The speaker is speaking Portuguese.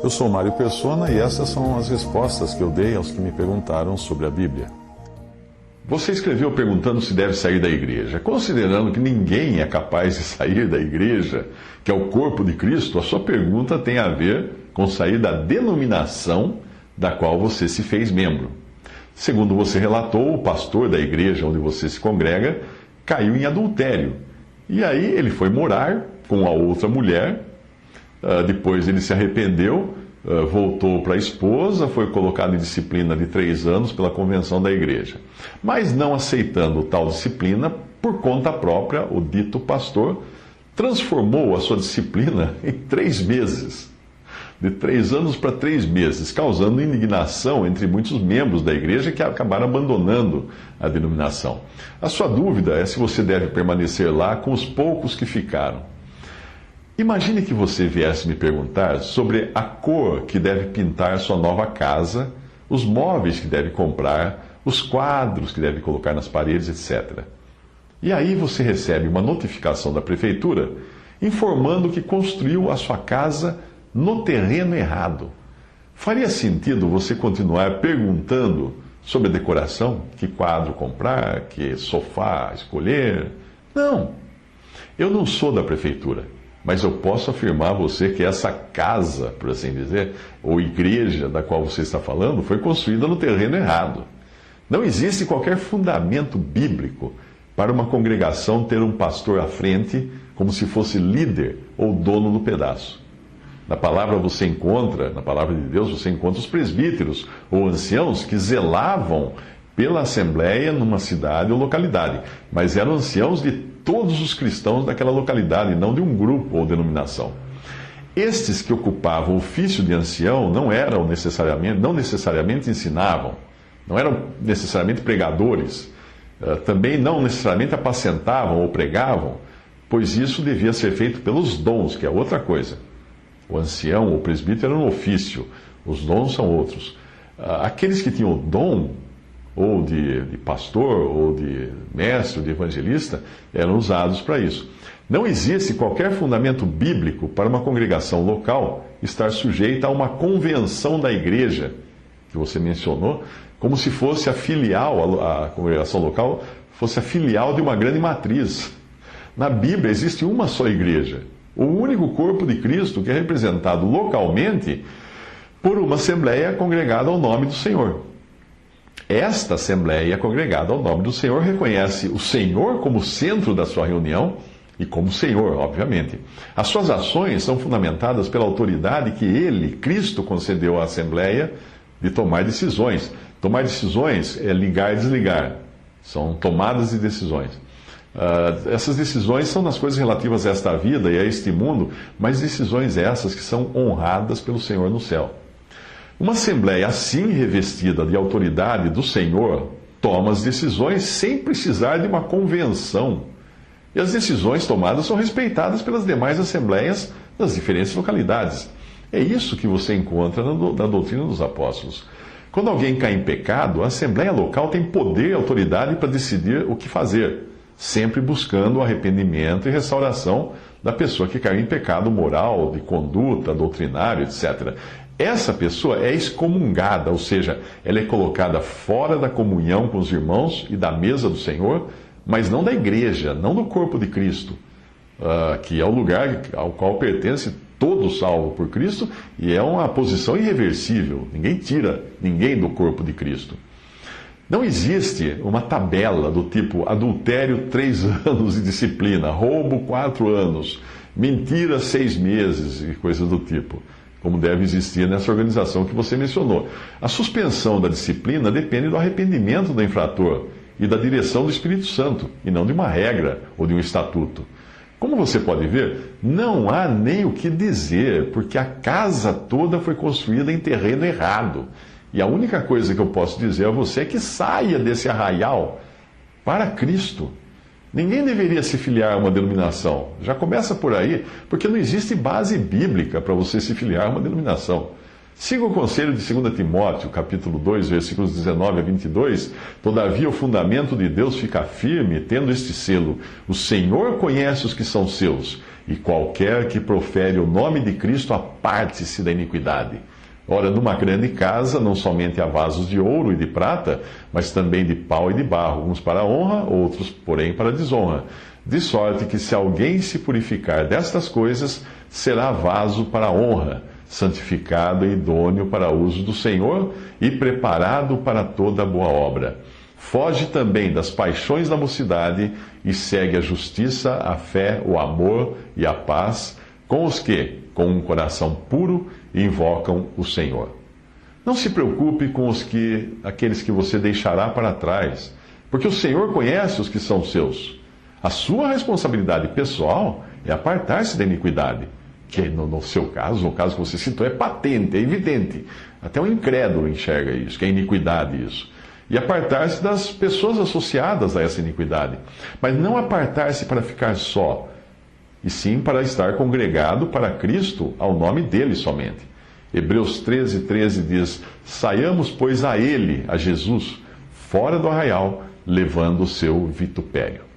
Eu sou Mário Persona e essas são as respostas que eu dei aos que me perguntaram sobre a Bíblia. Você escreveu perguntando se deve sair da igreja. Considerando que ninguém é capaz de sair da igreja, que é o corpo de Cristo, a sua pergunta tem a ver com sair da denominação da qual você se fez membro. Segundo você relatou, o pastor da igreja onde você se congrega caiu em adultério. E aí ele foi morar com a outra mulher. Depois ele se arrependeu, voltou para a esposa, foi colocado em disciplina de 3 anos pela convenção da igreja. Mas não aceitando tal disciplina, por conta própria, o dito pastor transformou a sua disciplina em 3 meses. De 3 anos para 3 meses, causando indignação entre muitos membros da igreja que acabaram abandonando a denominação. A sua dúvida é se você deve permanecer lá com os poucos que ficaram. Imagine que você viesse me perguntar sobre a cor que deve pintar sua nova casa, os móveis que deve comprar, os quadros que deve colocar nas paredes, etc. E aí você recebe uma notificação da prefeitura informando que construiu a sua casa no terreno errado. Faria sentido você continuar perguntando sobre a decoração? Que quadro comprar? Que sofá escolher? Não. Eu não sou da prefeitura, mas eu posso afirmar a você que essa casa, por assim dizer, ou igreja da qual você está falando, foi construída no terreno errado. Não existe qualquer fundamento bíblico para uma congregação ter um pastor à frente como se fosse líder ou dono do pedaço. Na palavra de Deus, você encontra os presbíteros ou anciãos que zelavam pela assembleia numa cidade ou localidade, mas eram anciãos de todos os cristãos daquela localidade, não de um grupo ou denominação. Estes que ocupavam o ofício de ancião não necessariamente ensinavam, não eram necessariamente pregadores, também não necessariamente apacentavam ou pregavam, pois isso devia ser feito pelos dons, que é outra coisa. O ancião ou presbítero era um ofício, os dons são outros. Aqueles que tinham o dom, ou de pastor, ou de mestre, ou de evangelista, eram usados para isso. Não existe qualquer fundamento bíblico para uma congregação local estar sujeita a uma convenção da igreja, que você mencionou, como se fosse a filial, a congregação local fosse a filial de uma grande matriz. Na Bíblia existe uma só igreja, o único corpo de Cristo que é representado localmente por uma assembleia congregada ao nome do Senhor. Esta assembleia congregada ao nome do Senhor reconhece o Senhor como centro da sua reunião e como Senhor, obviamente. As suas ações são fundamentadas pela autoridade que Ele, Cristo, concedeu à assembleia de tomar decisões. Tomar decisões é ligar e desligar. São tomadas de decisões. Essas decisões são nas coisas relativas a esta vida e a este mundo, mas decisões essas que são honradas pelo Senhor no céu. Uma assembleia assim revestida de autoridade do Senhor toma as decisões sem precisar de uma convenção. E as decisões tomadas são respeitadas pelas demais assembleias das diferentes localidades. É isso que você encontra na doutrina dos apóstolos. Quando alguém cai em pecado, a assembleia local tem poder e autoridade para decidir o que fazer, sempre buscando o arrependimento e restauração da pessoa que caiu em pecado moral, de conduta, doutrinário, etc. Essa pessoa é excomungada, ou seja, ela é colocada fora da comunhão com os irmãos e da mesa do Senhor, mas não da igreja, não do corpo de Cristo, que é o lugar ao qual pertence todo salvo por Cristo, e é uma posição irreversível. Ninguém tira ninguém do corpo de Cristo. Não existe uma tabela do tipo adultério 3 anos de disciplina, roubo 4 anos, mentira 6 meses e coisas do tipo, como deve existir nessa organização que você mencionou. A suspensão da disciplina depende do arrependimento do infrator e da direção do Espírito Santo, e não de uma regra ou de um estatuto. Como você pode ver, não há nem o que dizer, porque a casa toda foi construída em terreno errado. E a única coisa que eu posso dizer a você é que saia desse arraial para Cristo. Ninguém deveria se filiar a uma denominação. Já começa por aí, porque não existe base bíblica para você se filiar a uma denominação. Siga o conselho de 2 Timóteo, capítulo 2, versículos 19 a 22. Todavia o fundamento de Deus fica firme, tendo este selo: o Senhor conhece os que são seus, e qualquer que profere o nome de Cristo aparte-se da iniquidade. Ora, numa grande casa, não somente há vasos de ouro e de prata, mas também de pau e de barro, uns para honra, outros, porém, para desonra. De sorte que, se alguém se purificar destas coisas, será vaso para honra, santificado e idôneo para uso do Senhor e preparado para toda boa obra. Foge também das paixões da mocidade e segue a justiça, a fé, o amor e a paz com os que, com um coração puro, invocam o Senhor. Não se preocupe com aqueles que você deixará para trás, porque o Senhor conhece os que são seus. A sua responsabilidade pessoal é apartar-se da iniquidade, que no seu caso, no caso que você citou, é patente, é evidente. Até um incrédulo enxerga isso, que é iniquidade isso. E apartar-se das pessoas associadas a essa iniquidade. Mas não apartar-se para ficar só, e sim para estar congregado para Cristo, ao nome dele somente. Hebreus 13:13 diz: saiamos, pois, a ele, a Jesus, fora do arraial, levando o seu vitupério.